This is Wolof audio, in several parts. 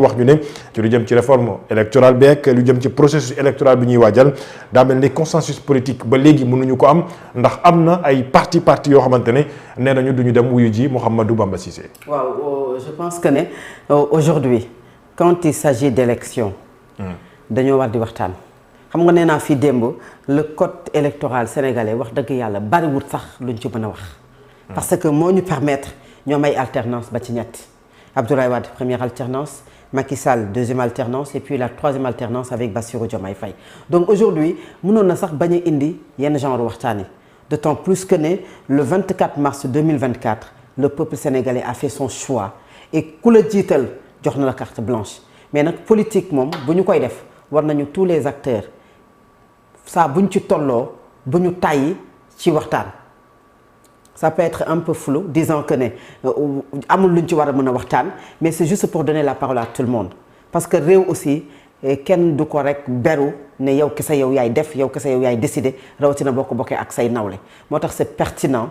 wax ñu ne ci lu jëm ci réforme électorale bi ak lu jëm ci processus électoral bi ñuy waajal daa mel ni consensus politique ba léegi mënuñu ko am ndax am na ay parti yoo xamante ne nee nañu duñu dem wuyu ji Mouhamadou Bamba Cissé. waaw je pense que ne aujourd'hui quand il s'agit d'élection dañoo war di waxtaan. xam nga nee naa fii démb le code électoral sénégalais wax dëgg yàlla bariwul sax luñ ci mën a wax. parce que moo ñu permettre ñoom ay alternance ba ci ñett Abdoulaye Wade première alternance. Macky Sall deuxième alternance et puis la troisième alternance avec Bassirou Diomaye Faye donc aujourd'hui mënoon na sax bañ a indi yenn genre waxtaan yi d'autant plus que ne le 24 mars 2024 le peuple sénégalais a fait son choix et ku la jiital jox na la carte blanche mais nag politique moom bu ñu koy def war nañu tous les acteurs saa bu ñu ci tolloo bu ñu tàyyi ci waxtaan. Ça peut être un peu flou disant que ne amul luñ ci war a mën a waxtaan mais c'est juste pour donner la parole à tout le monde parce que réew aussi kenn du ko rek beru ne yow kese yow yaay def yow kese yow yaay décider rawatina boo ko bokkee ak say nawle moo tax c'est pertinent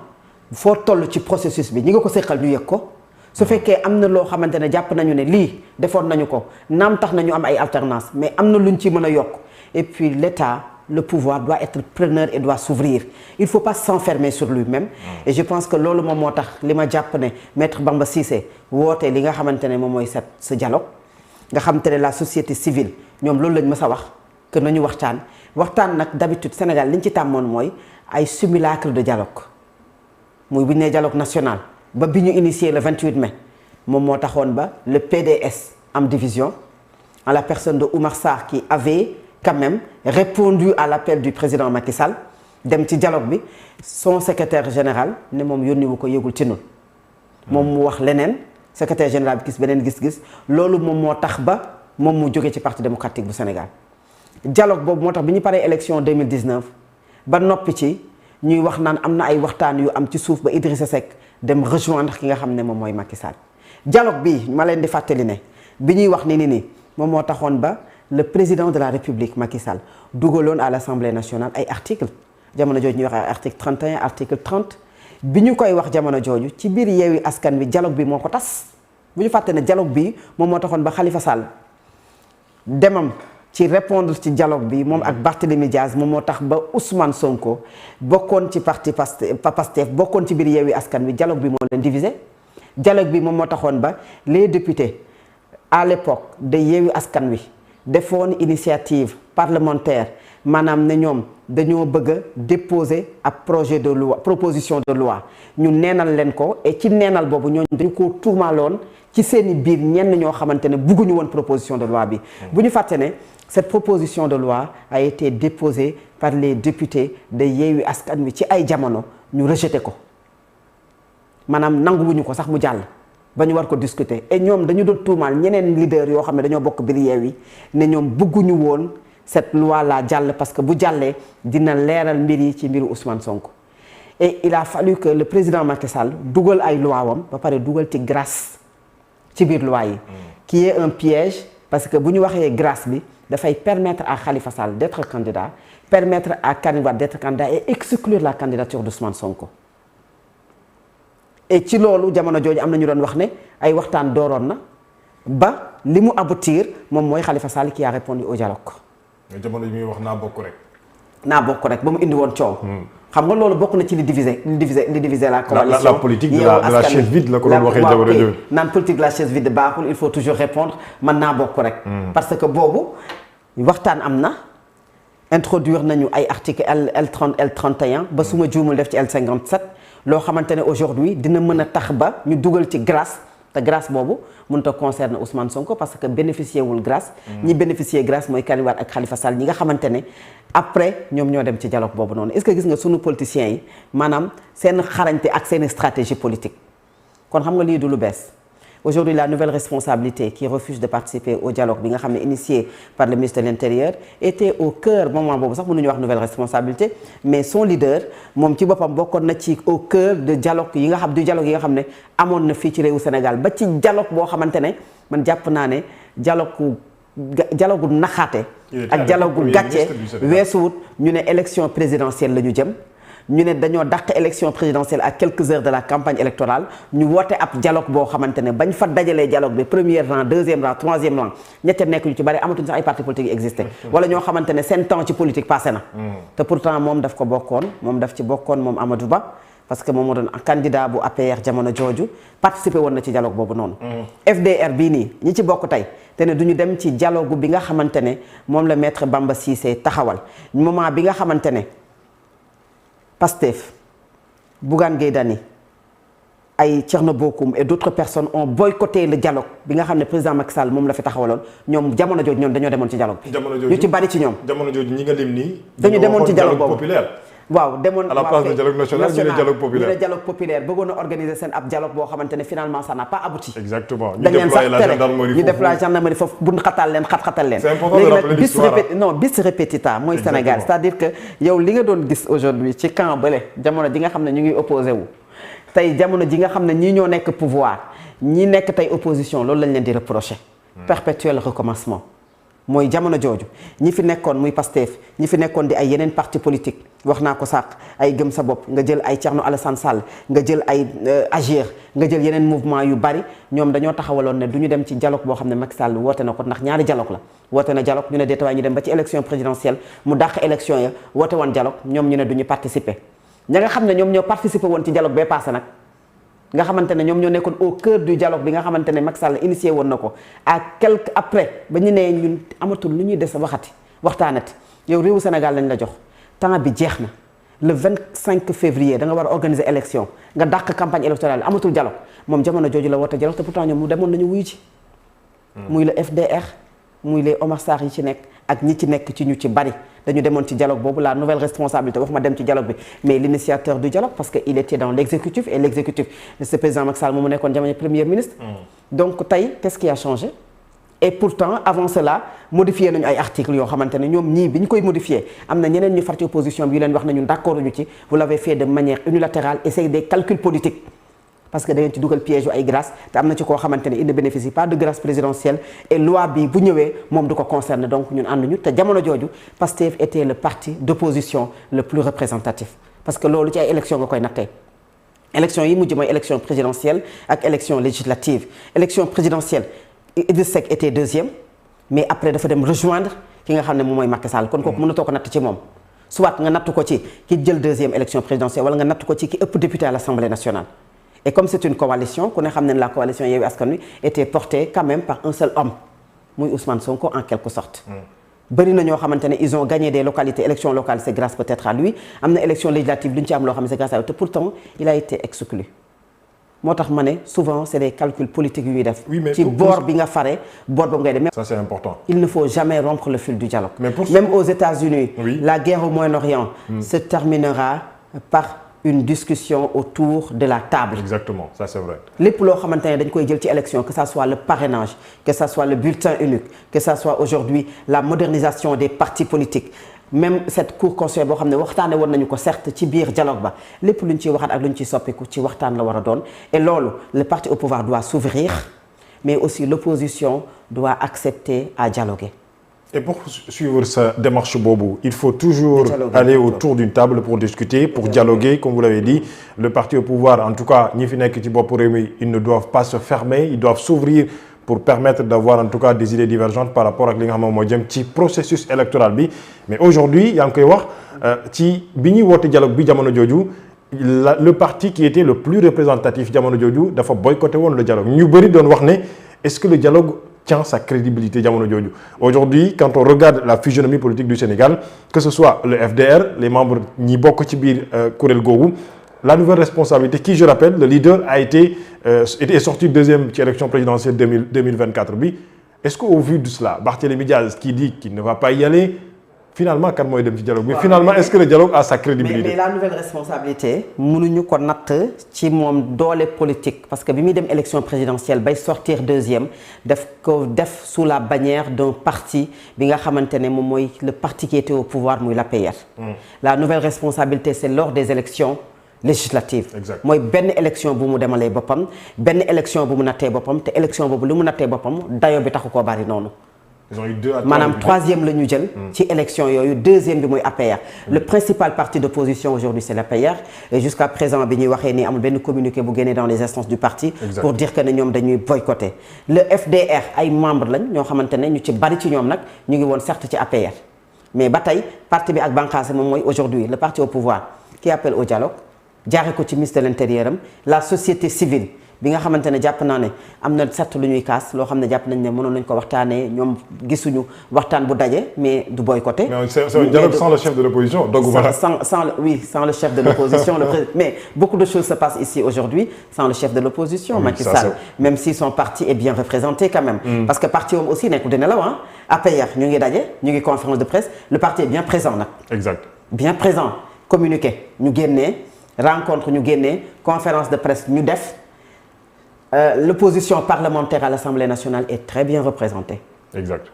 foo toll ci processus bi ñi nga ko seqal ñu yëg ko su fekkee am na loo xamante ne jàpp nañu ne lii defoon nañu ko naam tax nañu am ay alternance mais am na luñ ci mën a yokk et puis l'État le pouvoir doit être preneur et doit s'ouvrir il faut pas s'enfermer sur lui-même et je pense que loolu moom moo tax li ma jàpp ne maître Bamba Cissé woote li nga xamante ne moom mooy ce dialogue nga xamante ne la société civile ñoom loolu lañ mës a wax que nañu waxtaan nag d'habitude Sénégal liñ ci tàmmoon mooy ay simulacre de dialogue muy bu ñu nee dialogue national ba bi ñu initié le 28 mai moom moo taxoon ba le PDS am division en la personne de Oumar Sarr qui avait quand même répondu à l'appel du président Macky Sall dem ci dialogue bi son secrétaire général ne moom yónni wu ko yëgul ci ñun moom mu wax leneen secrétaire général bi gis beneen gis-gis loolu moom moo tax ba moom mu jógee ci parti démocratique bu Sénégal dialogue boobu moo tax bi ñu paree élection 2019 ba noppi ci ñuy wax naan am na ay waxtaan yu am ci suuf ba Idrissa Seck dem rejoindre ki nga xam ne moom mooy Macky Sall dialogue bi ma leen di fàttali ne bi ñuy wax ni moom moo taxoon ba le président de la République Macky Sall dugaloon à l'Assemblée nationale ay articles jamono jooju ñuy wax ay article 31 article 30 bi ñu koy wax jamono jooju ci biir Yewwi Askan Wi dialogue bi moo ko tas bu ñu fàtte ne dialogue bi moom moo taxoon ba Khalifa Sall demam ci répondre ci dialogue bi moom ak Barthélémy Diaz moom moo tax ba Ousmane Sonko bokkoon ci parti Pastef bokkoon ci biir Yewwi Askan Wi dialogue bi moo leen divisé dialogue bi moom moo taxoon ba les députés à l'époque de Yewwi Askan Wi defoon initiative parlementaire maanaam ne ñoom dañoo bëgg a déposer ab projet de loi proposition de loi ñu neenal leen ko et ci neenal boobu ñooñu dañu ko tuumaaloon ci seeni biir ñenn ñoo xamante ne bëgguñu woon proposition de loi bi bu ñu fàtte ne cette proposition de loi a été déposée par les députés de Yewwi Askan Wi ci ay jamono ñu rejeté ko maanaam nanguwuñu ko sax mu jàll ba ñu war ko discuter et ñoom dañu doon tuumaal ñeneen leader yoo xam ne dañoo bokk biir Yewwi ne ñoom bëgguñu woon cette loi là jàll parce que bu jàllee dina leeral mbir yi ci mbiru Ousmane Sonko et il a fallu que le président Macky Sall dugal ay loi wam ba pare dugal ci grâce ci biir loi yi qui est un piège parce que bu ñu waxee grâce bi dafay permettre à Khalifa Sall d'être candidat permettre à Karim Wade d'être candidat et exclure la candidature d'Ousmane Sonko et ci loolu jamono jooju am na ñu doon wax ne ay waxtaan dooroon na ba li mu aboutir moom mooy Khalifa Sall qui a répondu au dialogue. jamono yi muy wax naa bokk rek. naa bokk rek ba mu indi woon coow. xam nga loolu bokk na ci li diviser la coalition. la politique de la chaise vide la ko doon waxee jamono jooju. naan politique de la chaise vide baaxul il faut toujours répondre man naa bokk rek. parce que boobu waxtaan am na. introduire nañu ay article L30 L31 ba su ma juumul def ci L57 loo xamante ne aujourd'hui dina mën a tax ba ñu dugal ci grâce te grâce boobu mënut a concerner Ousmane Sonko parce que bénéficier wul grâce ñi bénéficier grâce mooy Karim Wade ak Khalifa Sall ñi nga xamante ne après ñoom ñoo dem ci dialogue boobu noonu est-ce que gis nga sunu politiciens yi maanaam seen xarañte ak seen stratégie politique kon xam nga lii du lu bees. Aujourd'hui, la nouvelle responsabilité qui refuse de participer au dialogue bi nga xam ne initié par le ministre de l'Intérieur était au cœur moment boobu sax mënuñu wax nouvelle responsabilité mais son leader moom ci boppam bokkoon na ci au cœur de dialogue yi nga xam ne amoon na fii ci réewu Sénégal ba ci dialogue boo xamante ne man jàpp naa ne dialogue naxaate ak dialogue gàcce weesuwut ñu ne élection présidentielle la ñu jëm ñu ne dañoo dàq élection présidentielle à quelques heures de la campagne électorale ñu woote ab dialogue boo xamante ne bañ fa dajalee dialogue bi premier rang deuxième rang troisième rang ñette nekk ñu ci bari amatuñ sax ay partis politiques yi existé wala ñoo xamante ne seen temps ci politique passé na te pourtant moom daf ci bokkoon moom Amadou Ba parce que moom moo doon candidat bu APR jamono jooju participé woon na ci dialogue boobu noonu FDR bii nii ñi ci bokk tey te ne du ñu dem ci dialogue bi nga xamante ne moom la maître Bamba Cissé taxawal moment bi nga xamante ne Pastef Bougane Gueye Dany ay Thierno Bocoum et d'autres personnes ont boycotté le dialogue bi nga xam ne président Macky Sall moom la fi taxawaloon ñoom jamono jooju ñoom dañoo demoon ci dialogue bi ñu ci bari ci ñoom jamono jooju ñi nga lim nii dañu demoon ci dialogue boobu populaire waaw demoon à la place de dialogue national ñu ne dialogue populaire ñu ne dialogue populaire bëggoon a organiser seen ab dialogue boo xamante ne finalement ça n'a pas abouti. exactement dañ leen sax tere ñu def la gendarmerie foofu bu xatal leen xat-xatal leen. c'est important de rappeler l'histoire bis repetita mooy Sénégal c'est-à-dire que yow li nga doon gis aujourd'hui ci camp bële jamono ji nga xam ne ñu ngi opposé wu tey jamono ji nga xam ne ñii ñoo nekk pouvoir ñi nekk tey opposition loolu lañ leen di reprocher perpétuel recommencement mooy jamono jooju ñi fi nekkoon muy Pastef ñi fi nekkoon di ay yeneen parti politique wax naa ko sàq ay gëm sa bopp nga jël ay Thierno Alassane Sall nga jël ay Agir nga jël yeneen mouvement yu bari ñoom dañoo taxawaloon ne du ñu dem ci dialogue boo xam ne Macky Sall woote na ko ndax ñaari dialogue la woote na dialogue ñu ne déetawaay ñu dem ba ci élection présidentielle mu dàq élection ya woote woon dialogue ñoom ñu ne du ñu participer ña nga xam ne ñoom ñoo participer woon ci dialogue bee passé nag nga xamante ne ñoom ñoo nekkoon au cœur du dialogue bi nga xamante ne Macky Sall initié woon na ko à quelque après ba ñu ne ñun amatul lu ñuy des waxati waxtaanati yow réewu Sénégal lañ la jox temps bi jeex na le 25 février da nga war a organiser élection nga dàq campagne électorale amatul dialogue moom jamono jooju la woote dialogue te pourtant ñoom mu demoon nañu wuyu ci muy le FDR muy les Omar Sarr yi ci nekk ak ñi ci nekk ci ñu ci bari dañu demoon ci dialogue boobu la nouvelle responsabilité wax ma dem ci dialogue bi mais l'initiateur du dialogue parce que il était dans l'exécutif et l'exécutif c'est président Macky Sall moomu nekkoon jamono premier ministre donc tey qu'est-ce qui a changé et pourtant avant cela modifié nañu ay articles yoo xamante ne ñoom ñii bi ñu koy modifié am na ñeneen ñu far ci opposition bi yu leen wax nañu d'accord ñu ci vous l'avez fait de manière unilatérale et c'est des calculs politiques parce que da ngeen ci dugal piège yu ay grâce te am na ci koo xamante ne il ne bénéficie pas de grâce présidentielle et loi bi bu ñëwee moom du ko concerner donc ñun ànduñu te jamono jooju Pastef était le parti d'opposition le plus représentatif parce que loolu ci ay élection nga koy nattee élection yi mujj mooy élection présidentielle ak élection législative élection présidentielle Idriss Seck était deuxième mais après dafa dem rejoindre ki nga xam ne moom mooy Macky Sall kon kooku mënatoo ko natt ci moom soit nga natt ko ci ki jël deuxième élection présidentielle wala nga natt ko ci ki ëpp député à l'Assemblée nationale. Et comme c'est une coalition ku ne xam ne la coalition Yewwi Askan Wi était portée quand même par un seul homme muy Ousmane Sonko en quelque sorte. bëri na ñoo xamante ne ils ont gagné des localités élections locales c'est grâce peut-être à lui am na élection législative lu ñu ci am loo xam ne c'est grâce à lui te pourtant il a été exclu. moo tax ma ne souvent c'est des calculs politiques yu ñuy def. ci boor bi nga fare boor boobu ngay dem. ça c'est important. il ne faut jamais rompre le fil du dialogue. Même aux États-Unis la guerre au Moyen-Orient se terminera par une discussion autour de la table. Exactement, ça c'est vrai. lépp loo xamante ne dañ koy jël ci élection que ça soit le parrainage que ça soit le bulletin unique que ça soit aujourd'hui la modernisation des partis politiques même cette cour constitutionnelle boo xam ne waxtaane woon nañu ko certes ci biir dialogue ba lépp lu ñu ciy waxaat ak lu ñu ciy soppiku ci waxtaan la war a doon et loolu le parti au pouvoir doit s'ouvrir mais aussi l'opposition doit accepter à dialoguer. Et pour suivre sa démarche boobu il faut toujours aller autour d'une table pour discuter pour dialoguer comme vous l'avez dit le parti au pouvoir en tout cas ñi fi nekk ci bopp réew mi ils ne doivent pas se fermer ils doivent s'ouvrir pour permettre d'avoir en tout cas des idées divergentes par rapport ak li nga xam ne moo jëm ci processus électoral bi mais aujourd'hui yaa ngi koy wax ci bi ñuy woote dialogue bi jamono jooju le parti qui était le plus représentatif jamono jooju dafa boycotté woon le dialogue ñu bëri doon wax ne est-ce que le dialogue tient sa crédibilité jamono jooju. Aujourd'hui, quand on regarde la physionomie politique du Sénégal, que ce soit le FDR, les membres ñi bokk ci biir kuréel googu, la nouvelle responsabilité qui, je rappelle, le leader a été sorti deuxième ci élection présidentielle 2024 bi. Est-ce qu'au vu de cela, Barthélémy Diaz qui dit qu'il ne va pas y aller, finalement kan mooy dem ci dialogue bi finalement est-ce que le dialogue a sa crédibilité. mais la nouvelle responsabilité mënuñu ko natt ci moom doole politique parce que bi muy dem élection présidentielle bay sortir deuxième def sous la bannière d'un parti bi nga xamante ne moom mooy le parti qui était au pouvoir muy l'APR. La nouvelle responsabilité c'est lors des élections législative mooy benn élection bu mu demalee boppam benn élection bu mu nattee boppam te élection boobu lu mu nattee boppam dayo bi taxu koo bari noonu ils ont eu 2 à 3 maanaam troisième la ñu jël. ci élection yooyu deuxième bi mooy APR. le principal parti d'opposition aujourd'hui c'est l'APR et jusqu'à présent bi ñuy waxee ni amul benn communiqué bu génnee dans les instances du parti. Exact. pour dire que ne ñoom dañuy boycotter. le FDR ay membres lañ ñoo xamante ne ñu ci bari ci ñoom nag ñu ngi woon certes ci APR mais ba tey parti bi ak bànqaas moom mooy aujourd'hui le parti au pouvoir qui appelle au dialogue jaare ko ci ministre de l'intérieur am la société civile. bi nga xamante ne jàpp naa ne am na certes lu ñuy kaas loo xam ne jàpp nañ ne mënoon nañ ko waxtaanee ñoom gisuñu waxtaan bu daje mais du boycotté. mais c'est un dialogue sans le chef de l'opposition donc voilà. sans le chef de l'opposition mais beaucoup de choses se passent ici aujourd'hui sans le chef de l'opposition Oui, Macky ça, Sall même si son parti est bien représenté quand même. parce que parti moom aussi nekkul dina law APR ñu ngi daje ñu ngi conférence de presse le parti est bien présent nag. exact. bien présent communiqué ñu génnee rencontre ñu génnee conférence de presse ñu def. L'opposition parlementaire à l'Assemblée nationale est très bien représentée. exact.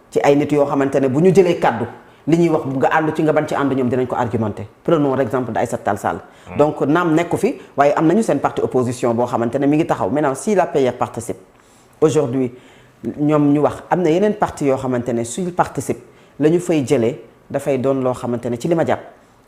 ci ay nit yoo xamante ne bu ñu jëlee kaddu li ñuy wax nga ànd ci nga ban ci ànd ñoom dinañ ko argumenter prenons l'exemple d'Aïssata Tall Sall. donc naam nekku fi waaye am nañu seen parti opposition boo xamante ne mi ngi taxaw maintenant si l'APR participe aujourd'hui ñoom ñu wax am na yeneen parti yoo xamante ne suñu participe la ñu fay jëlee dafay doon loo xamante ne ci li ma jàpp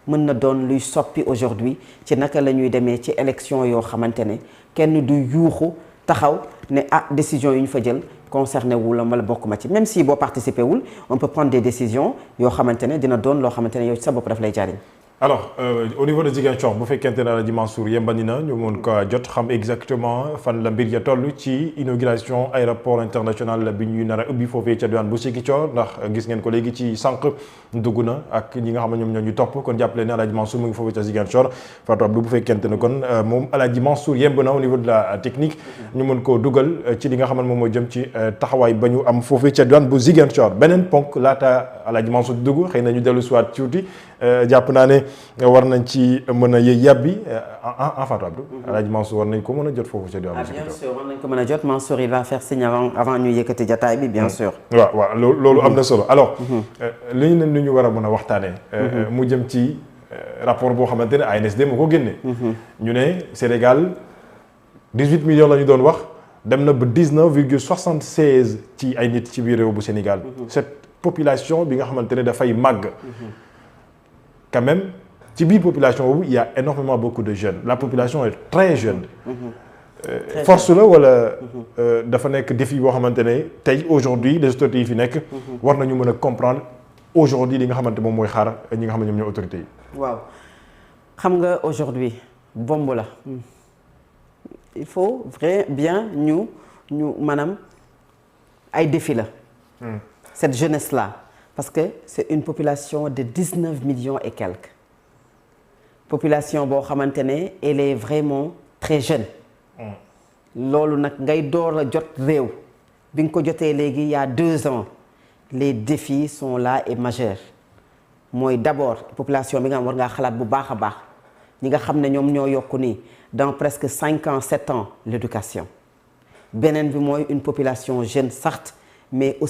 mën na doon luy soppi aujourd'hui ci naka la ñuy demee ci élection yoo xamante ne kenn du yuuxu taxaw ne décision yi ñu fa jël concerné wul la wala bokkuma ci même si boo participé wul on peut prendre des décisions yoo xamante ne dina doon loo xamante ne yow ci sa bopp daf lay jariñ. alors au niveau de Ziguinchor bu fekkente ne Alaaji Mansour yembani na ñu mun ko jot xam exactement fan la mbir ya toll ci inauguration aéroport international bi ñuy nar a ubbi foofee ca diwaan bu Ziguinchor ndax gis ngeen ko léegi ci sànq dugg na ak ñi nga xam ne ñoom ñoo ñu topp kon jàppale ne Alaaji Mansour mu ngi foofee ca Ziguinchor Fatou Abdou bu fekkente ne kon moom Alaaji Mansour yemb na au niveau de la technique ñu mën koo dugal ci li nga xam ne moom moo jëm ci taxawaay ba ñu am foofee ca diwaan bu Ziguinchor beneen ponk laata Alaaji Mansour dugg xëy na ñu dellu siwaat tuuti jàpp naa ne war nañ ci mën a yëy yàbbi en Fatou Abdou. Alaaji Mansour war nañ ko mën a jot foofu ca diwaan. bien sûr war nañ ko mën a jot Mansour il va faire signe avant ñu yëkkati jataay bi bien sûr. waaw loolu am na solo alors. li ñu war a mën a waxtaanee. mu jëm ci rapport boo xamante ne ANSD moo ko génne. ñu ne Sénégal 18 millions la ñu doon wax dem na ba 19,76 ci ay nit ci biir réew bu Sénégal. cette population bi nga xamante ne dafay màgg. quand même. ci biir population boobu il y a énormément beaucoup de jeunes la population est très jeune. force la wala dafa nekk défi boo xamante ne tey aujourd'hui les autorités yi fi nekk. war nañu mën a comprendre aujourd'hui li nga xamante moom mooy xaar ñi nga xam ne ñoom ñoo autorités yi. waaw xam nga aujourd'hui bomb la il faut bien ñu maanaam ay défi la. cette jeunesse là parce que c'est une population de 19 millions et quelques. population boo xamante ne elle est vraiment très jeune. loolu nag ngay door a jot réew bi nga ko jotee léegi il y a 2 ans les défis sont là et majeurs mooy d'abord population bi nga xam war ngaa xalaat bu baax a baax ñi nga xam ne ñoom ñoo yokku nii dans presque 5 ans 7 ans l'éducation beneen bi mooy une population jeune certes mais aussi